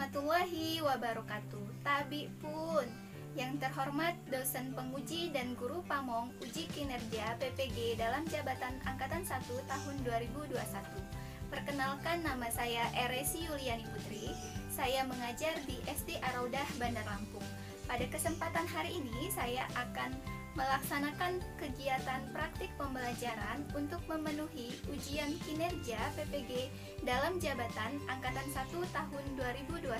warahmatullahi wabarakatuh. Tabi pun. Yang terhormat dosen penguji dan guru pamong uji kinerja PPG dalam jabatan Angkatan 1 tahun 2021. Perkenalkan, nama saya Eresi Yuliani Putri. Saya mengajar di SD Araudah, Bandar Lampung. Pada kesempatan hari ini saya akan melaksanakan kegiatan praktik pembelajaran untuk memenuhi ujian kinerja PPG dalam jabatan Angkatan 1 tahun 2021.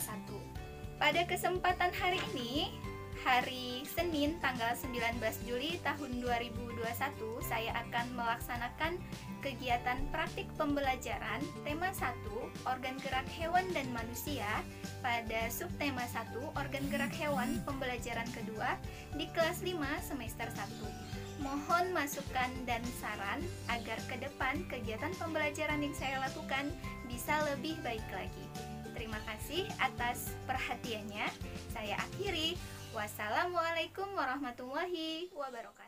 Pada kesempatan hari ini, hari Senin tanggal 19 Juli tahun 2021, saya akan melaksanakan kegiatan praktik pembelajaran tema 1 organ gerak hewan dan manusia pada subtema 1 organ gerak hewan pembelajaran kedua di kelas 5 semester 1. Mohon masukan dan saran agar ke depan kegiatan pembelajaran yang saya lakukan bisa lebih baik lagi. Terima kasih atas perhatiannya. Saya akhiri. Wassalamualaikum warahmatullahi wabarakatuh.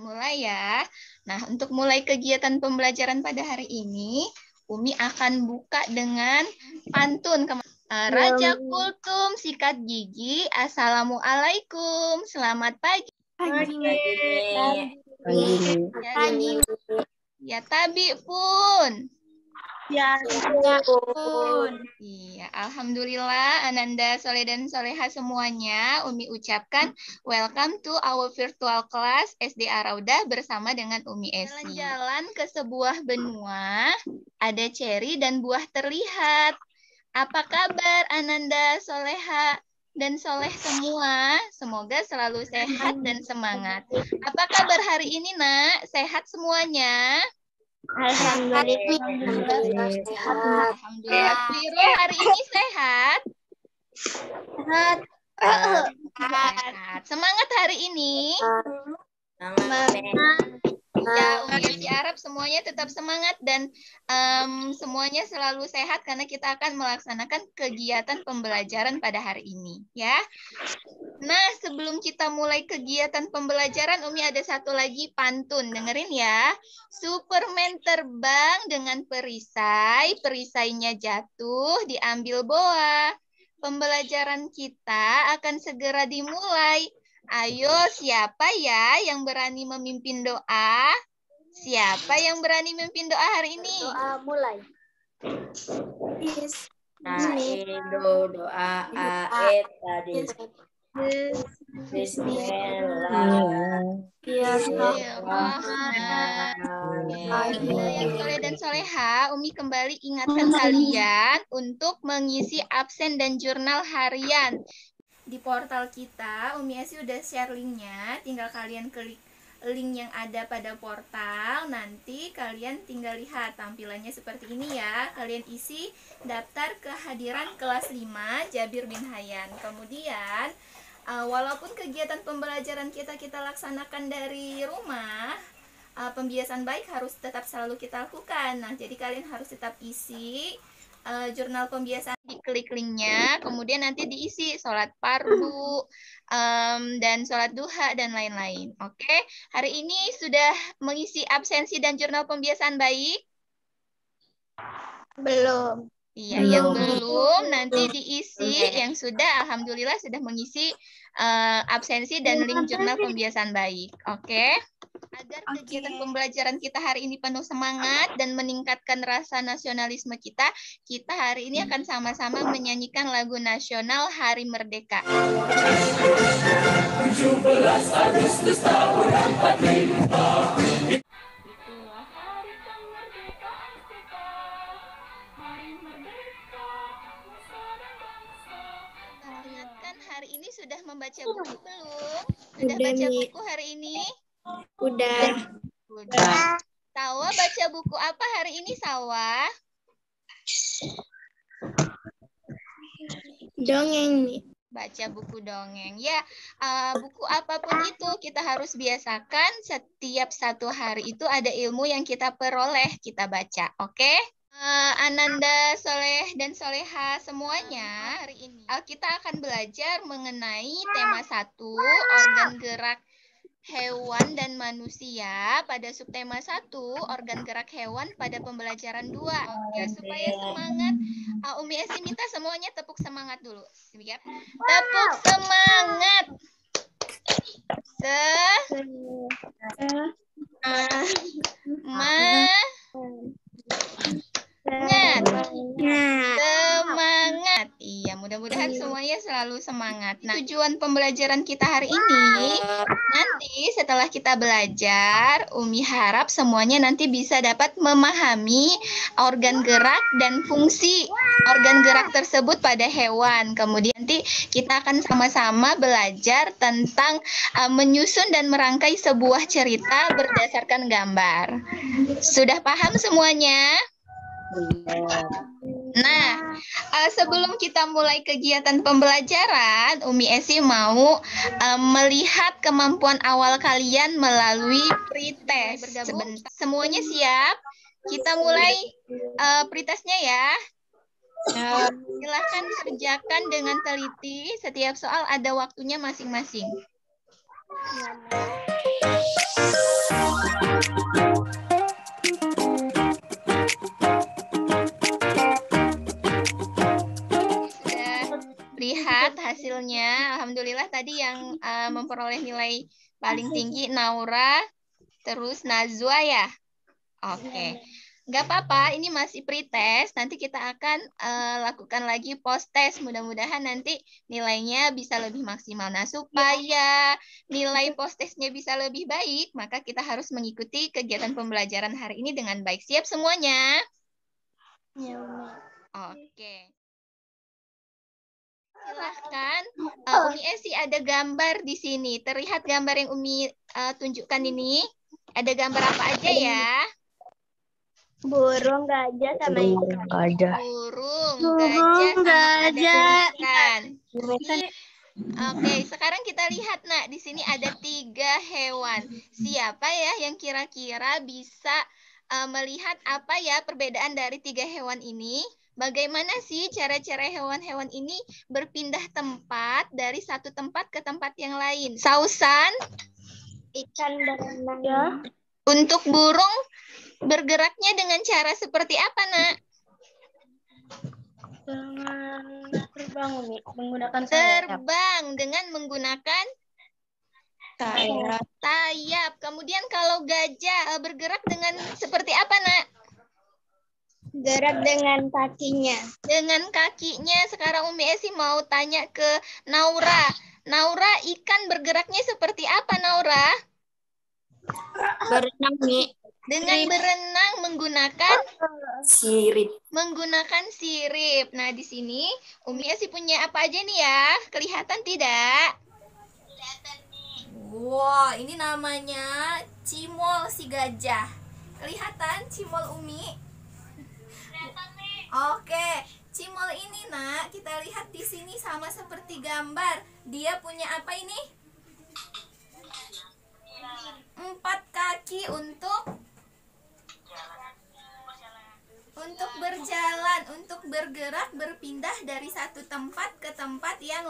Mulai ya. Nah, untuk mulai kegiatan pembelajaran pada hari ini, Umi akan buka dengan pantun. Raja Kultum sikat gigi. Assalamualaikum. Selamat pagi. Pagi. Ya, Tabi pun. Ya, pun. Iya, alhamdulillah Ananda, Soleh dan Soleha semuanya. Umi ucapkan welcome to our virtual class SD Araudah bersama dengan Umi Esi. Jalan-jalan ke sebuah benua, ada ceri dan buah terlihat. Apa kabar Ananda, Soleha dan Soleh semua? Semoga selalu sehat dan semangat. Apa kabar hari ini, Nak? Sehat semuanya? Alhamdulillah sehat. Alhamdulillah. Viro hari ini sehat? Sehat. Semangat hari ini. Ya, Umi Esi Arab semuanya tetap semangat dan semuanya selalu sehat karena kita akan melaksanakan kegiatan pembelajaran pada hari ini, ya. Nah, sebelum kita mulai kegiatan pembelajaran, Umi ada satu lagi pantun. Dengerin ya. Superman terbang dengan perisai, perisainya jatuh, diambil boa. Pembelajaran kita akan segera dimulai. Ayo, siapa ya yang berani memimpin doa? Siapa yang berani memimpin doa hari ini? Doa mulai. Doa aet tadi. Yang soleh dan soleha, Umi kembali ingatkan kalian untuk mengisi absen dan jurnal harian. Di portal kita, Umi Esi udah share linknya, tinggal kalian klik link yang ada pada portal, nanti kalian tinggal lihat tampilannya seperti ini ya. Kalian isi daftar kehadiran kelas 5 Jabir bin Hayyan. Kemudian, walaupun kegiatan pembelajaran kita laksanakan dari rumah, pembiasaan baik harus tetap selalu kita lakukan. Nah, jadi kalian harus tetap isi jurnal pembiasaan, diklik linknya, kemudian nanti diisi sholat fardu dan sholat duha dan lain-lain. Oke, hari ini sudah mengisi absensi dan jurnal pembiasaan baik? Belum. Iya, yang belum nanti diisi, yang sudah alhamdulillah sudah mengisi absensi dan link jurnal pembiasaan baik. Oke? Agar kegiatan pembelajaran kita hari ini penuh semangat dan meningkatkan rasa nasionalisme kita hari ini akan sama-sama menyanyikan lagu nasional Hari Merdeka. 17 Agustus tahun 45. Hari ini sudah membaca buku belum? Sudah baca buku hari ini? Udah. Sawa baca buku apa hari ini, Sawa? Dongeng nih. Baca buku dongeng. Ya, buku apapun itu kita harus biasakan setiap 1 hari itu ada ilmu yang kita peroleh, kita baca. Oke? Ananda, Soleh, dan Soleha semuanya, hari ini kita akan belajar mengenai tema 1, organ gerak hewan dan manusia, pada subtema 1, organ gerak hewan pada pembelajaran 2. Oke, supaya semangat, Umi Esi minta semuanya tepuk semangat dulu. Siap? Tepuk semangat. Semangat. Iya, mudah-mudahan semuanya selalu semangat. Nah, tujuan pembelajaran kita hari ini, nanti setelah kita belajar, Umi harap semuanya nanti bisa dapat memahami organ gerak dan fungsi organ gerak tersebut pada hewan. Kemudian nanti kita akan sama-sama belajar tentang menyusun dan merangkai sebuah cerita berdasarkan gambar. Sudah paham semuanya? Nah, sebelum kita mulai kegiatan pembelajaran, Umi Esi mau melihat kemampuan awal kalian melalui pretest. Sebentar. Semuanya siap? Kita mulai pretestnya ya. Silahkan kerjakan dengan teliti. Setiap soal ada waktunya masing-masing. Lihat hasilnya. Alhamdulillah tadi yang memperoleh nilai paling tinggi Naura, terus Nazwa ya. Oke. Nggak apa-apa, ini masih pretest. Nanti kita akan lakukan lagi post-test. Mudah-mudahan nanti nilainya bisa lebih maksimal. Nah, supaya nilai post-testnya bisa lebih baik, maka kita harus mengikuti kegiatan pembelajaran hari ini dengan baik. Siap semuanya? Oke. Silahkan, Umi Esi ada gambar di sini. Terlihat gambar yang Umi tunjukkan ini? Ada gambar apa aja ya? Burung, gajah, sama ikan. Burung, gajah, ikan. Oke, sekarang kita lihat, Nak. Di sini ada 3 hewan. Siapa ya yang kira-kira bisa melihat apa ya perbedaan dari 3 hewan ini? Bagaimana sih cara-cara hewan-hewan ini berpindah tempat dari satu tempat ke tempat yang lain? Sausan? Ikan berenang. Untuk burung, bergeraknya dengan cara seperti apa, Nak? Dengan terbang, menggunakan terbang dengan menggunakan sayap. sayap. Kemudian kalau gajah bergerak dengan seperti apa, Nak? Gerak dengan kakinya. Dengan kakinya. Sekarang Umi Esi mau tanya ke Naura. Naura, ikan bergeraknya seperti apa, Naura? Berenang, Mi. Dengan berenang menggunakan Sirip. menggunakan sirip. Nah, di sini Umi Esi punya apa aja nih ya? Kelihatan tidak? Kelihatan nih. Wow, ini namanya cimol si gajah. Kelihatan cimol Umi? Kelihatan nih. Oke, cimol ini, Nak, kita lihat di sini sama seperti gambar. Dia punya apa ini? 4 kaki untuk berjalan, untuk bergerak, berpindah dari satu tempat ke tempat yang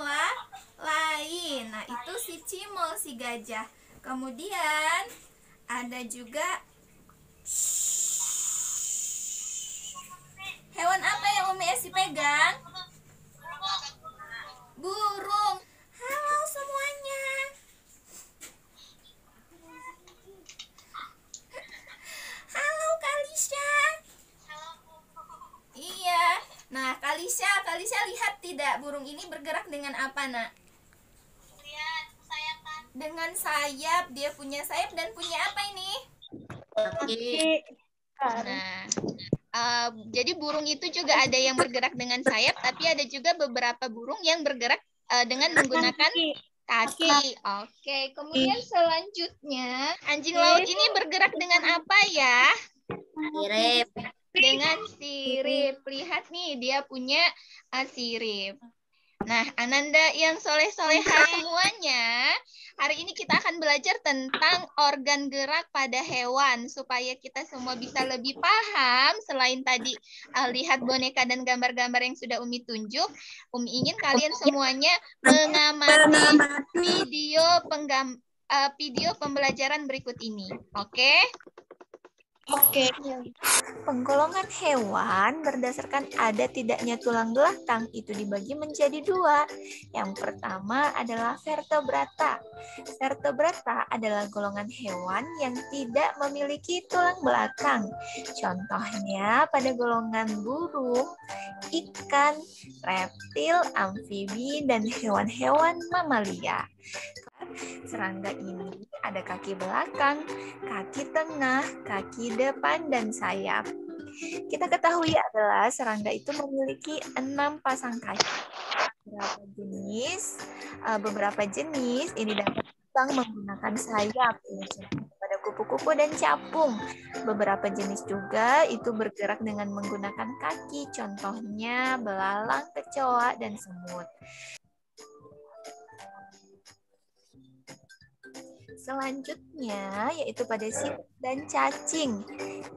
lain. Nah, itu si cimol, si gajah. Kemudian ada juga hewan apa yang Umi Esi pegang? Burung. Halo semuanya. Halo Kalisha. Iya. Nah, Kalisha lihat tidak burung ini bergerak dengan apa, Nak? Lihat sayap kan. Dengan sayap, dia punya sayap dan punya apa ini? Kaki. Nah, jadi burung itu juga ada yang bergerak dengan sayap, tapi ada juga beberapa burung yang bergerak dengan menggunakan kaki. Oke, kemudian selanjutnya anjing laut ini bergerak dengan apa ya? Sirip. Dengan sirip. Lihat nih, dia punya sirip. Nah, Ananda yang soleh-soleha semuanya, hari ini kita akan belajar tentang organ gerak pada hewan supaya kita semua bisa lebih paham. Selain tadi lihat boneka dan gambar-gambar yang sudah Umi tunjuk, Umi ingin kalian semuanya mengamati video pembelajaran berikut ini. Oke? Oke. Penggolongan hewan berdasarkan ada tidaknya tulang belakang itu dibagi menjadi dua. Yang pertama adalah vertebrata. Vertebrata adalah golongan hewan yang tidak memiliki tulang belakang. Contohnya pada golongan burung, ikan, reptil, amfibi, dan hewan-hewan mamalia. Serangga ini ada kaki belakang, kaki tengah, kaki depan, dan sayap. Kita ketahui adalah serangga itu memiliki 6 pasang kaki. Beberapa jenis ini dapat terbang menggunakan sayap pada kupu-kupu dan capung. Beberapa jenis juga itu bergerak dengan menggunakan kaki, contohnya belalang, kecoa, dan semut. Selanjutnya yaitu pada siput dan cacing.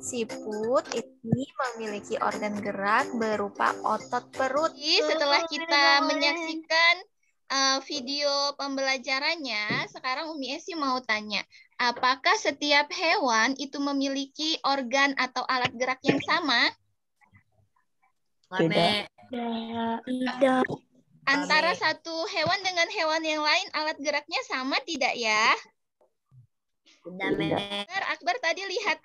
Siput ini memiliki organ gerak berupa otot perut. Setelah kita menyaksikan video pembelajarannya, sekarang Umi Esi mau tanya, apakah setiap hewan itu memiliki organ atau alat gerak yang sama? Tidak. Tidak. Antara satu hewan dengan hewan yang lain alat geraknya sama tidak ya? Tidak. Akbar tadi lihat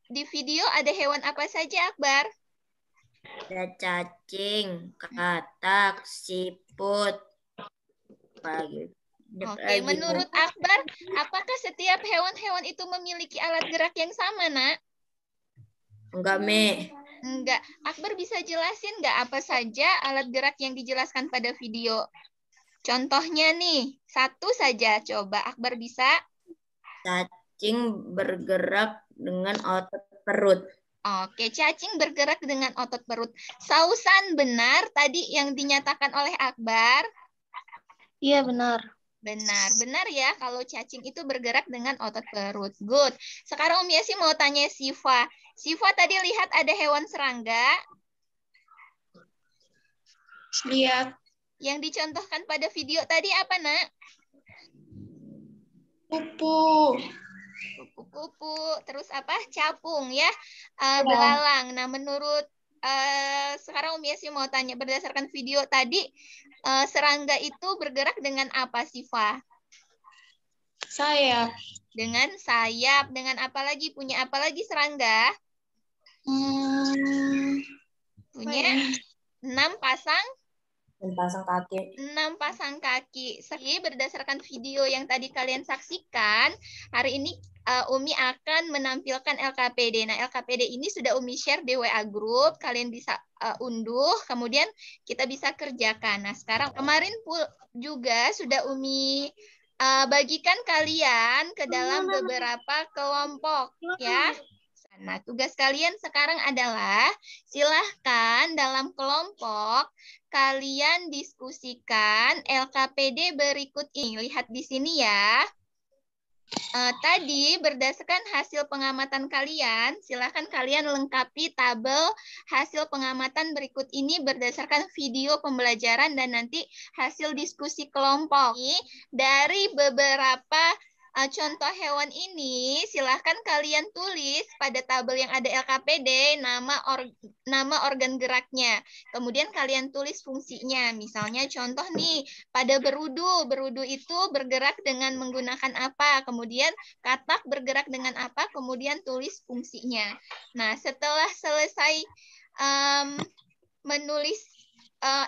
di video ada hewan apa saja, Akbar? Ada cacing, katak, siput. Oke, menurut Akbar, apakah setiap hewan-hewan itu memiliki alat gerak yang sama, Nak? Enggak, Me. Enggak. Akbar bisa jelasin nggak apa saja alat gerak yang dijelaskan pada video? Contohnya nih, satu saja coba Akbar bisa. Cacing bergerak dengan otot perut. Oke, cacing bergerak dengan otot perut. Sausan benar tadi yang dinyatakan oleh Akbar? Iya, benar. Benar ya kalau cacing itu bergerak dengan otot perut. Good. Sekarang Umi Esi mau tanya Siva. Siva tadi lihat ada hewan serangga? Lihat. Yang dicontohkan pada video tadi apa, Nak? Kupu. Kupu-kupu. Terus apa? Capung ya. Belalang. Nah, menurut sekarang Umi Esi mau tanya berdasarkan video tadi, serangga itu bergerak dengan apa, Siva? Sayap. Dengan sayap. Dengan apa lagi? Punya apa lagi serangga? Punya 6 pasang? 6 pasang kaki. 6 pasang kaki. Berdasarkan video yang tadi kalian saksikan, hari ini Umi akan menampilkan LKPD. Nah, LKPD ini sudah Umi share di WA Group. Kalian bisa unduh, kemudian kita bisa kerjakan. Nah, sekarang kemarin juga sudah Umi bagikan kalian ke dalam beberapa kelompok, ya. Nah, tugas kalian sekarang adalah silahkan dalam kelompok kalian diskusikan LKPD berikut ini. Lihat di sini ya. Tadi berdasarkan hasil pengamatan kalian, silahkan kalian lengkapi tabel hasil pengamatan berikut ini berdasarkan video pembelajaran dan nanti hasil diskusi kelompok. Dari beberapa contoh hewan ini, silahkan kalian tulis pada tabel yang ada LKPD nama organ geraknya. Kemudian kalian tulis fungsinya. Misalnya contoh nih, pada berudu. Berudu itu bergerak dengan menggunakan apa? Kemudian katak bergerak dengan apa? Kemudian tulis fungsinya. Nah, setelah selesai menulis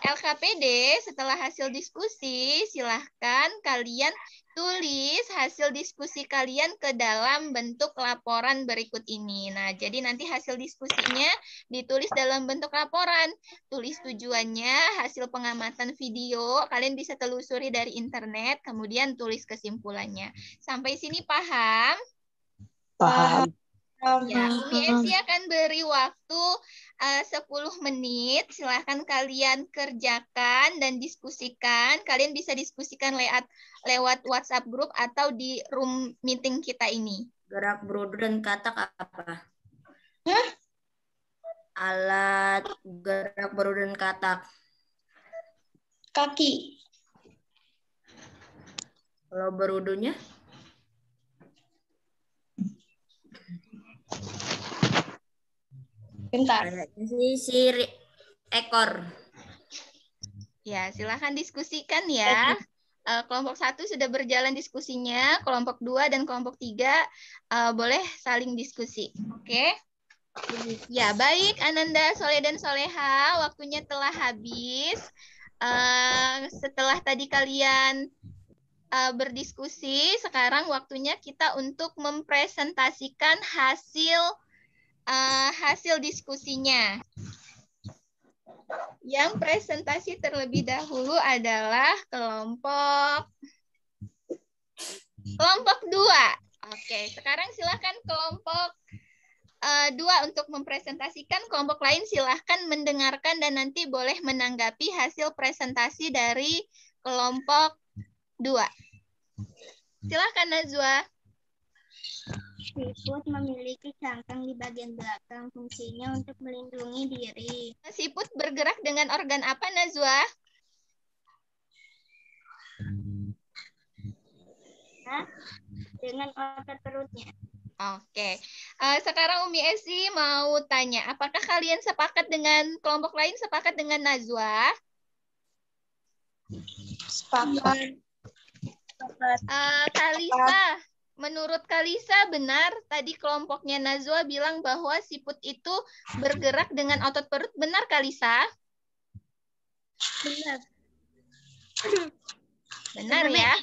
LKPD, setelah hasil diskusi, silahkan kalian tulis hasil diskusi kalian ke dalam bentuk laporan berikut ini. Nah, jadi nanti hasil diskusinya ditulis dalam bentuk laporan. Tulis tujuannya, hasil pengamatan video, kalian bisa telusuri dari internet, kemudian tulis kesimpulannya. Sampai sini paham? Paham. Ya, Umi Esi akan beri waktu 10 menit. Silahkan kalian kerjakan dan diskusikan. Kalian bisa diskusikan lewat WhatsApp group atau di room meeting kita ini. Gerak berudu dan katak apa? Alat gerak berudu dan katak. Kaki. Kalau berudunya? Bentar. Kayaknya si ekor. Ya, silahkan diskusikan ya. Kelompok 1 sudah berjalan diskusinya, kelompok 2 dan kelompok 3 boleh saling diskusi. Oke? Ya, baik Ananda, Soleh dan Soleha, waktunya telah habis. Setelah tadi kalian berdiskusi, sekarang waktunya kita untuk mempresentasikan hasil diskusinya. Yang presentasi terlebih dahulu adalah kelompok 2. Oke, sekarang silakan kelompok 2 untuk mempresentasikan. Kelompok lain silahkan mendengarkan dan nanti boleh menanggapi hasil presentasi dari kelompok 2. Silakan Najwa. Siput memiliki cangkang di bagian belakang. Fungsinya untuk melindungi diri. Siput bergerak dengan organ apa, Najwa? Dengan otot perutnya. Oke. Sekarang Umi Esi mau tanya, apakah kalian sepakat dengan kelompok lain, sepakat dengan Najwa? Sepakat. Kalisa, menurut Kalisa benar tadi kelompoknya Najwa bilang bahwa siput itu bergerak dengan otot perut. Benar Kalisa? Benar. Benar ya?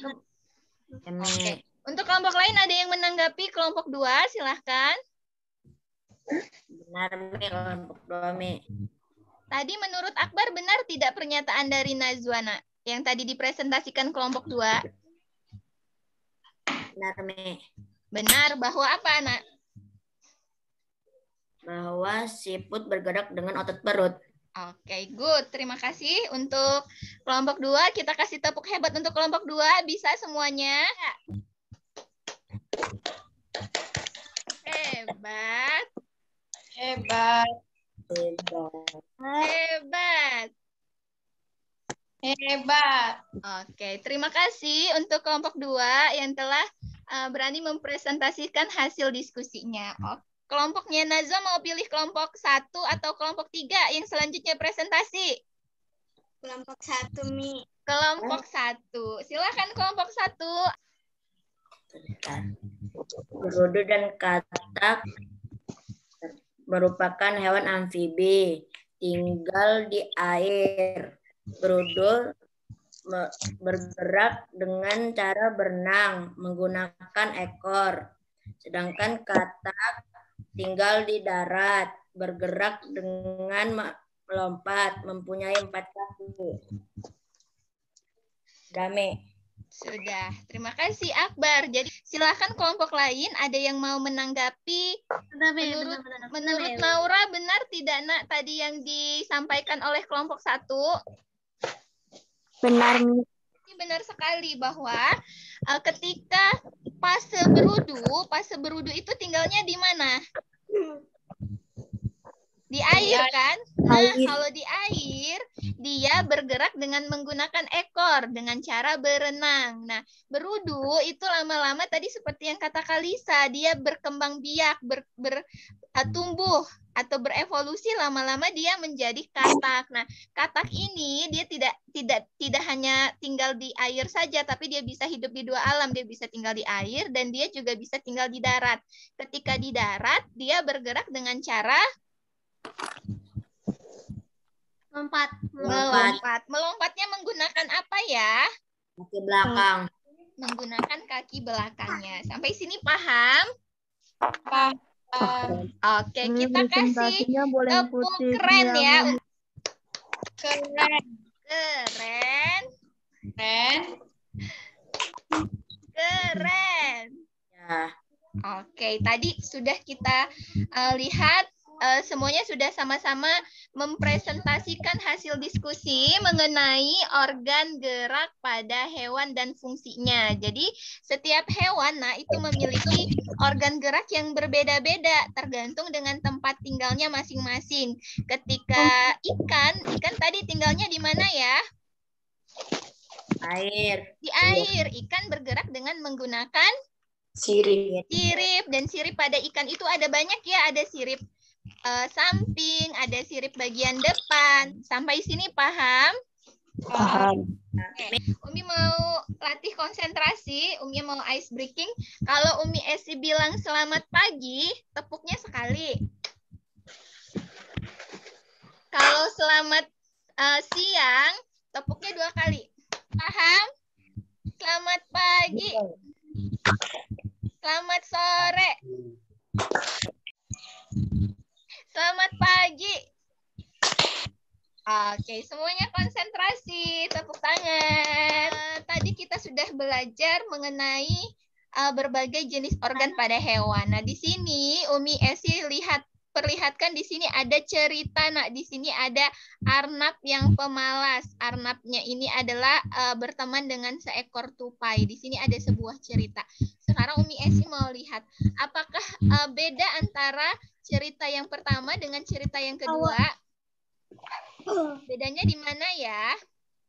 Oke. Untuk kelompok lain ada yang menanggapi kelompok 2, silahkan. Benar, Mi. Kelompok 2, Mi. Tadi menurut Akbar benar tidak pernyataan dari Najwa, Nak? Yang tadi dipresentasikan kelompok 2? Benar, Mi. Benar, bahwa apa, Nak? Bahwa siput bergerak dengan otot perut. Oke, good. Terima kasih untuk kelompok 2. Kita kasih tepuk hebat untuk kelompok 2. Bisa semuanya? Hebat. Hebat. Hebat. Hebat. Oke, terima kasih untuk kelompok 2 yang telah berani mempresentasikan hasil diskusinya. Kelompoknya Najwa mau pilih kelompok 1 atau kelompok 3 yang selanjutnya presentasi? Kelompok 1, Mi. Kelompok 1. Silakan kelompok 1. Berudu dan katak merupakan hewan amfibi, tinggal di air. Berudu bergerak dengan cara berenang menggunakan ekor. Sedangkan katak tinggal di darat, bergerak dengan melompat, mempunyai 4 kaki. Dame. Sudah, terima kasih Akbar. Jadi silakan kelompok lain ada yang mau menanggapi. Menurut Naura benar tidak Nak tadi yang disampaikan oleh kelompok 1? Benar. Ini benar sekali bahwa ketika fase berudu itu tinggalnya di mana? Di air kan? Nah, kalau di air, dia bergerak dengan menggunakan ekor, dengan cara berenang. Nah, berudu itu lama-lama tadi seperti yang kata Kalisa, dia berkembang biak, tumbuh atau berevolusi, lama-lama dia menjadi katak. Nah, katak ini dia tidak hanya tinggal di air saja, tapi dia bisa hidup di 2 alam. Dia bisa tinggal di air dan dia juga bisa tinggal di darat. Ketika di darat, dia bergerak dengan cara melompat. Melompatnya menggunakan apa ya? Kaki belakang. Menggunakan kaki belakangnya. Sampai sini paham? Oke, kita kasih tepuk keren ya. Keren. Ya. Oke, tadi sudah kita lihat semuanya sudah sama-sama mempresentasikan hasil diskusi mengenai organ gerak pada hewan dan fungsinya. Jadi setiap hewan, nah itu memiliki organ gerak yang berbeda-beda tergantung dengan tempat tinggalnya masing-masing. Ketika ikan tadi tinggalnya di mana ya? Air. Di air. Ikan bergerak dengan menggunakan Sirip. sirip, dan sirip pada ikan itu ada banyak ya, ada sirip samping, ada sirip bagian depan. Sampai sini paham? Paham. Umi mau latih konsentrasi, Umi mau ice breaking. Kalau Umi Esi bilang selamat pagi, tepuknya sekali. Kalau selamat siang, tepuknya 2 kali. Paham? Selamat pagi. Selamat sore. Selamat pagi. Oke, semuanya konsentrasi. Tepuk tangan. Tadi kita sudah belajar mengenai berbagai jenis organ pada hewan. Nah, di sini Umi Esi perlihatkan di sini ada cerita. Nah, di sini ada arnab yang pemalas. Arnabnya ini adalah berteman dengan seekor tupai. Di sini ada sebuah cerita. Sekarang Umi Esi mau lihat apakah beda antara cerita yang pertama dengan cerita yang kedua. Bedanya di mana ya?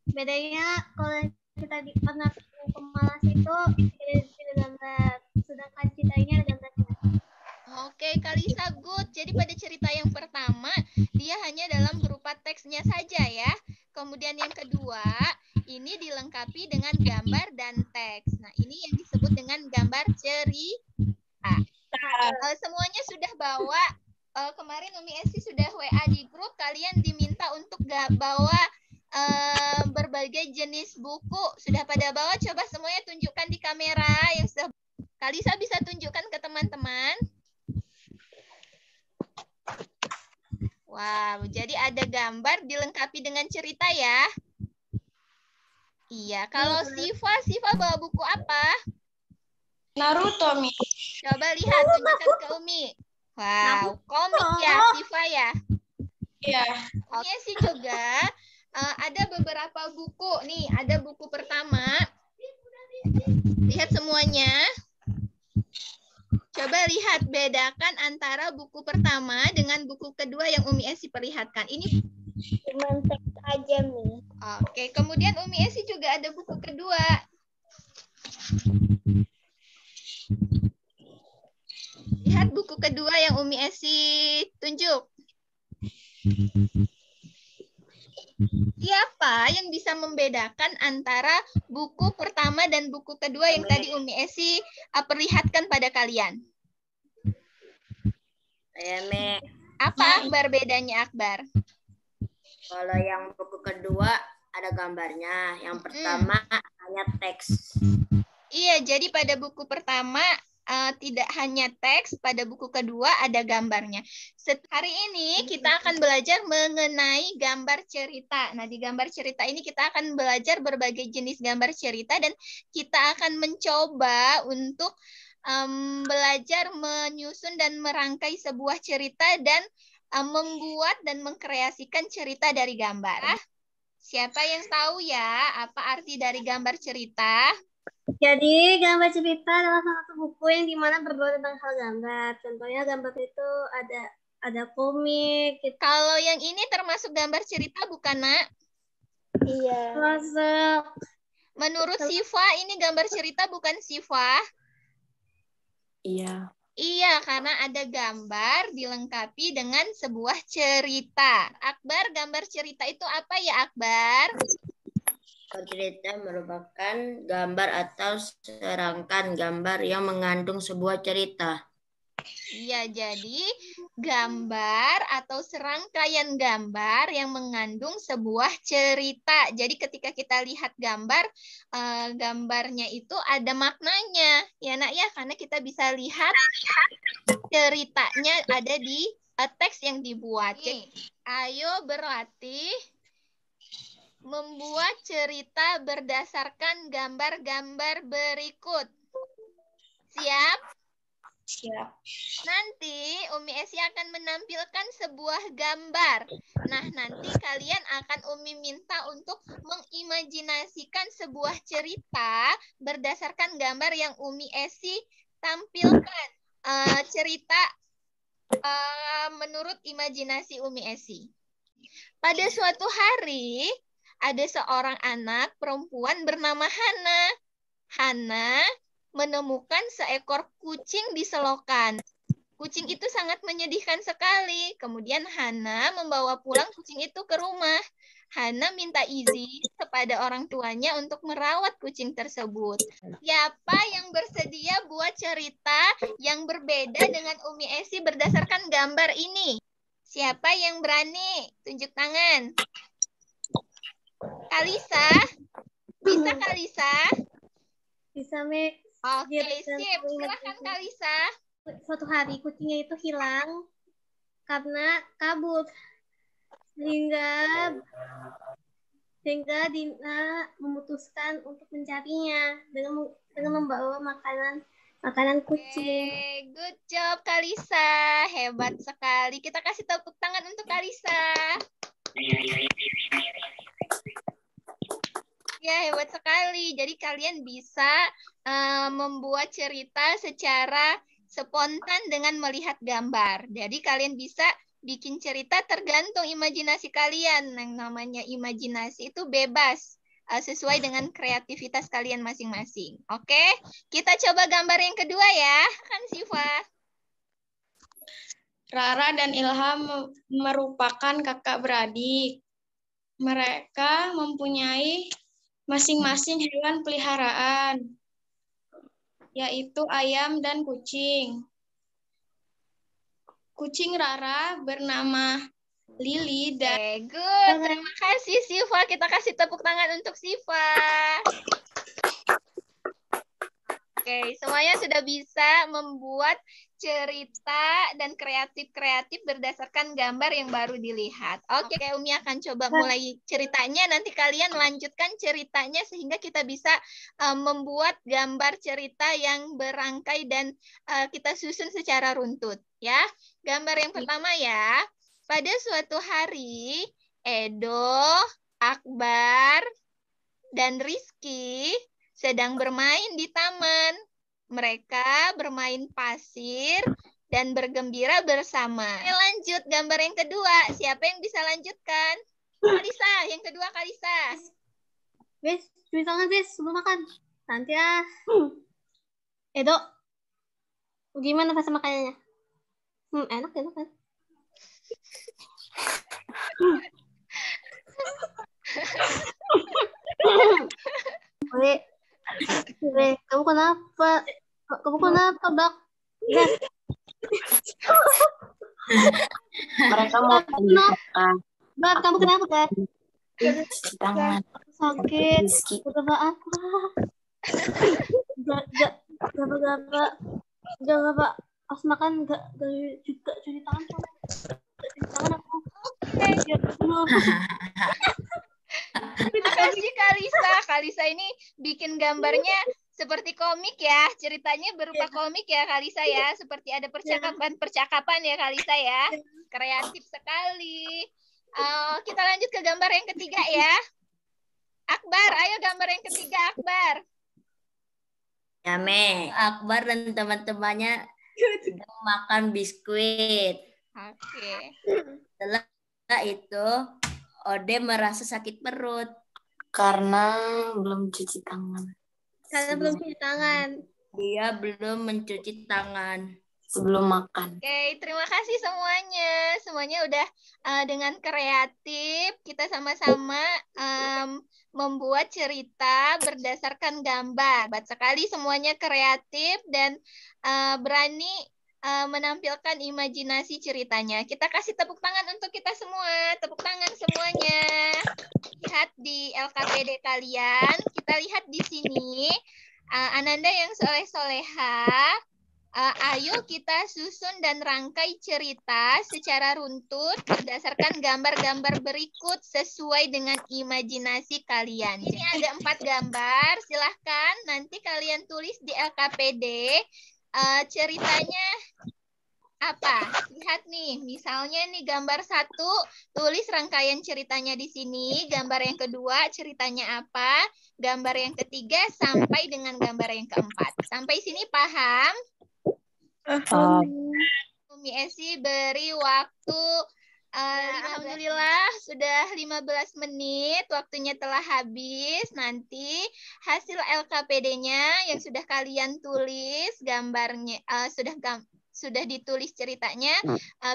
Bedanya kalau kita di arnab yang pemalas itu tidak gambar, sedangkan ceritanya ada gambarnya. Oke, Kalisa good. Jadi pada cerita yang pertama, dia hanya dalam berupa teksnya saja ya. Kemudian yang kedua, ini dilengkapi dengan gambar dan teks. Nah, ini yang disebut dengan gambar cerita. Semuanya sudah bawa, kemarin Umi Esi sudah WA di grup, kalian diminta untuk bawa berbagai jenis buku. Sudah pada bawa, coba semuanya tunjukkan di kamera yang sudah. Kalisa bisa tunjukkan ke teman-teman. Wow, jadi ada gambar dilengkapi dengan cerita ya. Iya, kalau Siva bawa buku apa? Naruto, Mi. Coba lihat, tunjukkan ke Umi. Wow, komik ya, Siva ya. Iya. Oke sih juga ada beberapa buku. Nih, ada buku pertama. Lihat semuanya. Coba lihat, bedakan antara buku pertama dengan buku kedua yang Umi Esi perlihatkan. Ini Cuma teks aja, Mi. oke, kemudian Umi Esi juga ada buku kedua. Lihat buku kedua yang Umi Esi tunjuk. Siapa yang bisa membedakan antara buku pertama dan buku kedua yang tadi Umi Esi perlihatkan pada kalian? Me. Apa Akbar bedanya, Akbar? Kalau yang buku kedua ada gambarnya, yang pertama hanya teks. Iya, jadi pada buku pertama tidak hanya teks, pada buku kedua ada gambarnya. Hari ini kita akan belajar mengenai gambar cerita. Nah, di gambar cerita ini kita akan belajar berbagai jenis gambar cerita dan kita akan mencoba untuk belajar menyusun dan merangkai sebuah cerita dan membuat dan mengkreasikan cerita dari gambar. Siapa yang tahu ya apa arti dari gambar cerita? Jadi gambar cerita adalah salah satu buku yang dimana berbau tentang hal gambar. Contohnya gambar itu ada komik. Gitu. Kalau yang ini termasuk gambar cerita bukan, Nak? Iya. Masuk. Menurut Siva ini gambar cerita bukan, Siva? Iya. Iya, karena ada gambar dilengkapi dengan sebuah cerita. Akbar, gambar cerita itu apa ya, Akbar? Cerita merupakan gambar atau serangkaian gambar yang mengandung sebuah cerita. Iya, jadi gambar atau serangkaian gambar yang mengandung sebuah cerita. Jadi ketika kita lihat gambar, gambarnya itu ada maknanya. Ya, Nak ya, karena kita bisa lihat ceritanya ada di teks yang dibuat. Jadi, ayo berlatih membuat cerita berdasarkan gambar-gambar berikut. Siap? Siap. Nanti Umi Esi akan menampilkan sebuah gambar. Nah, nanti kalian akan Umi minta untuk mengimajinasikan sebuah cerita berdasarkan gambar yang Umi Esi tampilkan. Cerita menurut imajinasi Umi Esi. Pada suatu hari, ada seorang anak perempuan bernama Hana. Hana menemukan seekor kucing di selokan. Kucing itu sangat menyedihkan sekali. Kemudian Hana membawa pulang kucing itu ke rumah. Hana minta izin kepada orang tuanya untuk merawat kucing tersebut. Siapa yang bersedia buat cerita yang berbeda dengan Umi Esi berdasarkan gambar ini? Siapa yang berani? Tunjuk tangan. Kalisa? Bisa Kalisa? Bisa, Mi. Oke, sip. Silahkan Kalisa. Suatu hari kucingnya itu hilang karena kabur. Sehingga Dina memutuskan untuk mencarinya dengan membawa makanan kucing. Oke, good job Kalisa. Hebat sekali. Kita kasih tepuk tangan untuk Kalisa. Ya, hebat sekali. Jadi kalian bisa membuat cerita secara spontan dengan melihat gambar. Jadi kalian bisa bikin cerita tergantung imajinasi kalian. Yang namanya imajinasi itu bebas, sesuai dengan kreativitas kalian masing-masing. Oke, kita coba gambar yang kedua ya, kan Siva? Rara dan Ilham merupakan kakak beradik. Mereka mempunyai masing-masing hewan peliharaan, yaitu ayam dan kucing. Kucing Rara bernama Lili dan Oke, good. Terima kasih Siva. Kita kasih tepuk tangan untuk Siva. Oke, semuanya sudah bisa membuat cerita dan kreatif-kreatif berdasarkan gambar yang baru dilihat. Oke, Umi akan coba mulai ceritanya. Nanti kalian lanjutkan ceritanya sehingga kita bisa membuat gambar cerita yang berangkai dan kita susun secara runtut. Ya, gambar yang pertama ya. Pada suatu hari, Edo, Akbar, dan Rizky sedang bermain di taman. Mereka bermain pasir dan bergembira bersama. Oke, lanjut gambar yang kedua. Siapa yang bisa lanjutkan? Kalisa, yang kedua Kalisa. Wes, cuci tangan, Wes, sebelum makan. Nanti ya. Edo, gimana rasa makanannya? Enak kan? Kamu kenapa? Bak? Mereka mau Bak, kamu kenapa, Kak? cuci tangan. Sakit. Udah maaf. Gak, pas makan gak juga cuci tangan. Cuci tangan aku. Terima kasih Kalisa. Kalisa ini bikin gambarnya seperti komik ya. Ceritanya berupa komik ya Kalisa ya. Seperti ada percakapan ya Kalisa ya. Kreatif sekali. Kita lanjut ke gambar yang ketiga ya. Akbar, ayo gambar yang ketiga Akbar. Ya, Me. Akbar dan teman-temannya sedang makan biskuit. Oke. Setelah itu, Ode merasa sakit perut. Karena belum cuci tangan. Dia belum mencuci tangan Sebelum makan. Oke, terima kasih semuanya. Semuanya udah dengan kreatif. Kita sama-sama membuat cerita berdasarkan gambar. Hebat sekali semuanya kreatif dan berani menampilkan imajinasi ceritanya. Kita kasih tepuk tangan untuk kita semua. Tepuk tangan semuanya. Lihat di LKPD kalian. Kita lihat di sini. Ananda yang soleh-soleha. Ayo kita susun dan rangkai cerita secara runtut berdasarkan gambar-gambar berikut sesuai dengan imajinasi kalian. Ini ada 4 gambar. Silahkan nanti kalian tulis di LKPD ceritanya apa? Lihat nih, misalnya nih gambar 1, tulis rangkaian ceritanya di sini. Gambar yang kedua, ceritanya apa? Gambar yang ketiga, sampai dengan gambar yang keempat. Sampai sini paham? Umi Esi beri waktu, alhamdulillah sudah 15 menit, waktunya telah habis. Nanti hasil LKPD-nya yang sudah kalian tulis, gambarnya sudah ditulis ceritanya,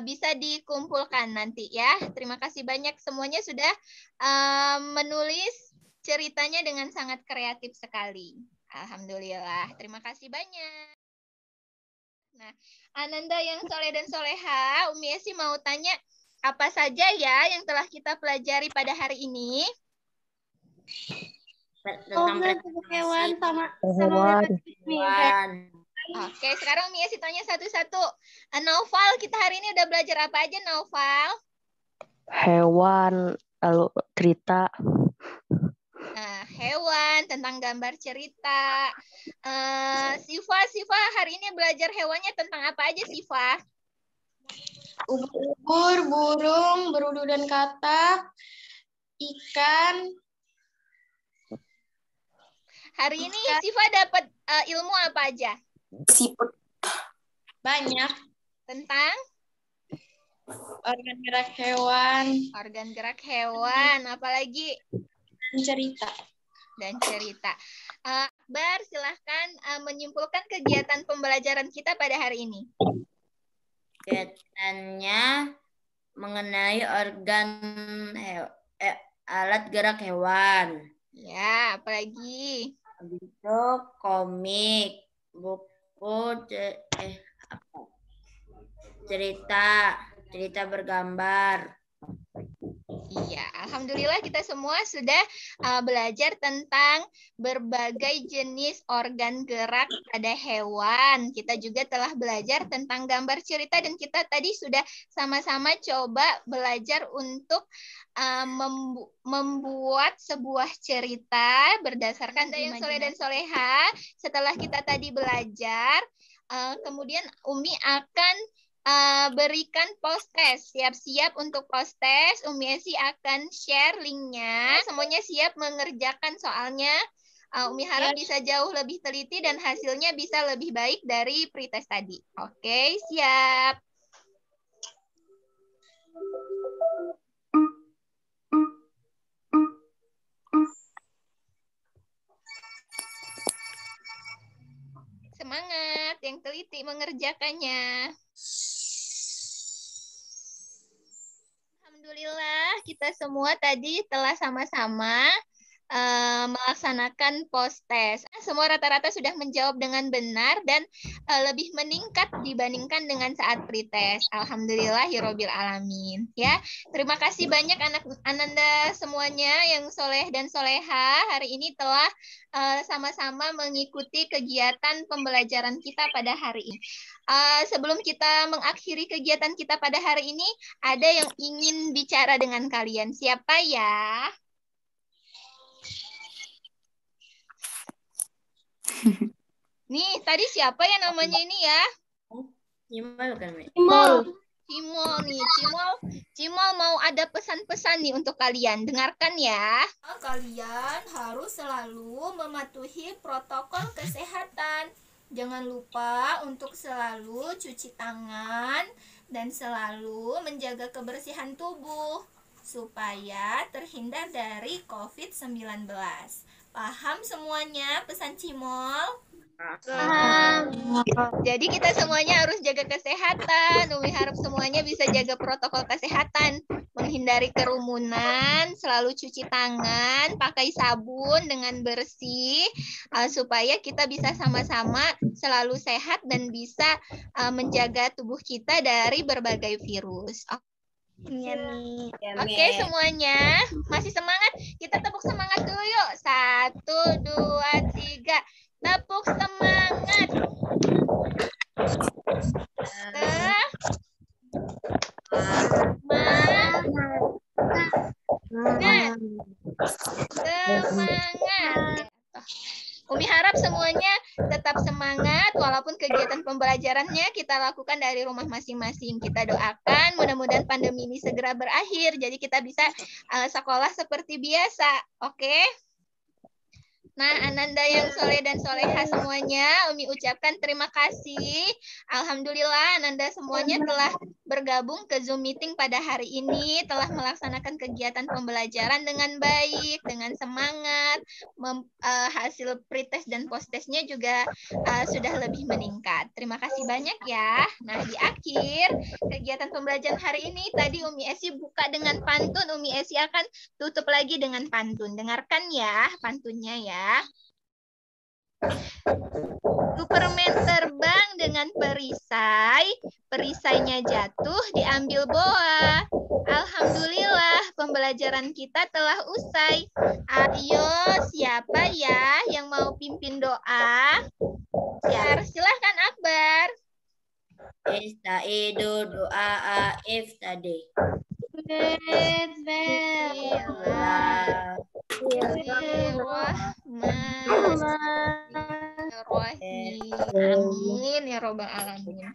bisa dikumpulkan nanti ya. Terima kasih banyak semuanya sudah menulis ceritanya dengan sangat kreatif sekali. Alhamdulillah, terima kasih banyak. Nah, Ananda yang soleh dan soleha, Umi Esi mau tanya apa saja ya yang telah kita pelajari pada hari ini? Tentang hewan sama hewan. Oke, sekarang Umi Esi tanya satu-satu. Naufal, kita hari ini udah belajar apa aja, Naufal? Hewan, lalu cerita. Nah, hewan, tentang gambar cerita. Siva, hari ini belajar hewannya tentang apa aja, Siva? Ubur-ubur, burung, berudu dan katak, ikan. Hari ini Siva dapat ilmu apa aja? Siput. Banyak. Tentang? Organ gerak hewan. Organ gerak hewan, apalagi? Cerita. Dan cerita. Akbar, silahkan menyimpulkan kegiatan pembelajaran kita pada hari ini. Kegiatannya mengenai organ alat gerak hewan. Ya, apalagi? Itu komik, buku, cerita bergambar. Iya, alhamdulillah kita semua sudah belajar tentang berbagai jenis organ gerak pada hewan. Kita juga telah belajar tentang gambar cerita dan kita tadi sudah sama-sama coba belajar untuk membuat sebuah cerita berdasarkan yang soleh dan soleha. Setelah kita tadi belajar, kemudian Umi akan berikan post test. Siap-siap untuk post test. Umi Esi akan share linknya. Semuanya siap mengerjakan soalnya. Umi harap bisa jauh lebih teliti dan hasilnya bisa lebih baik dari pretest tadi. Oke, siap. Semangat yang teliti mengerjakannya. Alhamdulillah kita semua tadi telah sama-sama melaksanakan post test. Semua rata-rata sudah menjawab dengan benar dan lebih meningkat dibandingkan dengan saat pretest. Alhamdulillahirabbil alamin. Ya, terima kasih banyak anak Ananda semuanya yang soleh dan soleha hari ini telah sama-sama mengikuti kegiatan pembelajaran kita pada hari ini. Sebelum kita mengakhiri kegiatan kita pada hari ini, ada yang ingin bicara dengan kalian. Siapa ya? Nih, tadi siapa ya namanya ini ya? Cimol kan, Mi? Cimol nih. Cimol mau ada pesan-pesan nih untuk kalian. Dengarkan ya. Kalian harus selalu mematuhi protokol kesehatan. Jangan lupa untuk selalu cuci tangan dan selalu menjaga kebersihan tubuh supaya terhindar dari COVID-19. Paham semuanya pesan Cimol? Paham. Jadi kita semuanya harus jaga kesehatan. Umi harap semuanya bisa jaga protokol kesehatan. Menghindari kerumunan, selalu cuci tangan, pakai sabun dengan bersih, supaya kita bisa sama-sama selalu sehat dan bisa menjaga tubuh kita dari berbagai virus. Iya nih. Oke, semuanya masih semangat? Kita tepuk semangat dulu yuk. 1, 2, 3. Tepuk semangat. Semangat. Umi harap semuanya tetap semangat walaupun kegiatan pembelajarannya kita lakukan dari rumah masing-masing. Kita doakan mudah-mudahan pandemi ini segera berakhir. Jadi kita bisa sekolah seperti biasa. Oke? Nah, Ananda yang soleh dan soleha semuanya, Umi ucapkan terima kasih. Alhamdulillah, Ananda semuanya telah bergabung ke Zoom meeting pada hari ini, telah melaksanakan kegiatan pembelajaran dengan baik, dengan semangat. Hasil pretest dan posttestnya juga sudah lebih meningkat. Terima kasih banyak ya. Nah, di akhir kegiatan pembelajaran hari ini, tadi Umi Esi buka dengan pantun, Umi Esi akan tutup lagi dengan pantun. Dengarkan ya pantunnya ya. Superman terbang dengan perisai, perisainya jatuh diambil boa. Alhamdulillah pembelajaran kita telah usai. Ayo siapa ya yang mau pimpin doa? Ya, silahkan Akbar. Istaidu doa iftadi. Amin ya robbal alamin.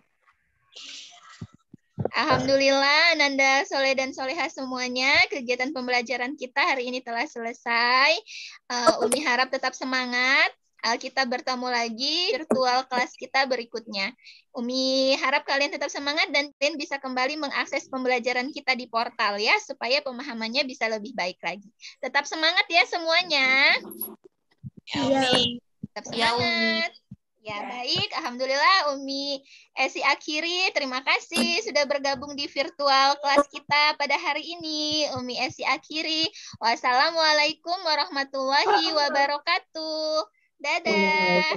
Alhamdulillah, Nanda soleh dan soleha semuanya, kegiatan pembelajaran kita hari ini telah selesai. Umi harap tetap semangat. Kita bertemu lagi virtual kelas kita berikutnya. Umi harap kalian tetap semangat dan kalian bisa kembali mengakses pembelajaran kita di portal ya, supaya pemahamannya bisa lebih baik lagi. Tetap semangat ya semuanya. Tetap semangat. Ya baik, Alhamdulillah Umi Esi akhiri. Terima kasih sudah bergabung di virtual kelas kita pada hari ini. Umi Esi akhiri. Wassalamualaikum warahmatullahi wabarakatuh. Dadah.